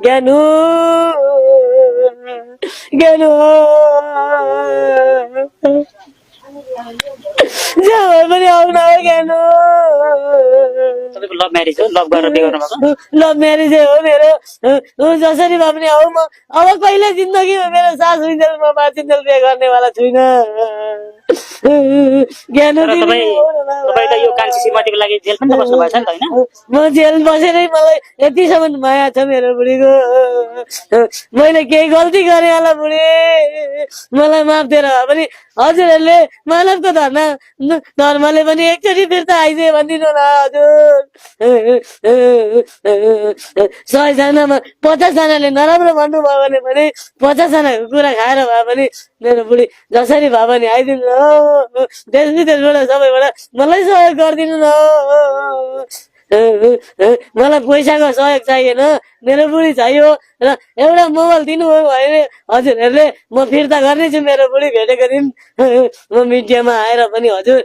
ज्ञानु ज्ञानु जब पनि आउन हो ज्ञानु लभ म्यारेज हो लभ गरेर बिहे गर्नु भएको लभ म्यारेजै हो मेरो जसरी भए पनि आऊ म अब कहिले जिन्दगीमा मेरो सास हुइन्जेल म बाँचिन्जेल बिहे गर्नेवाला छुइनँ ज्ञानु तपाईँ त यो कान्छी श्रीमतीको लागि जेल पनि त बस्नु भएको छ नि त होइन म जेल बसेरै मलाई यतिसम्म माया छ मेरो बुढीको मैले केही गल्ती गरेँ होला बुढी मलाई माफ दिएर भए पनि हजुरहरूले मानवको धर्मले पनि एकचोटि फिर्ता आइदिए भनिदिनु न हजुर 100 जनामा 50 जनाले नराम्रो भन्नुभयो भने पनि 50 जनाको कुरा खाएर भए पनि मेरो बुढी जसरी भए पनि आइदिनु न देश विदेशबाट सबैबाट मलाई सहयोग गरिदिनु न मलाई पैसाको सहयोग चाहिएन मेरो बुढी चाहियो र एउटा मोबाइल दिनुभयो भने हजुरहरूले म फिर्ता गर्नेछु मेरो बुढी भेटेको दिन म मिडियामा आएर पनि हजुर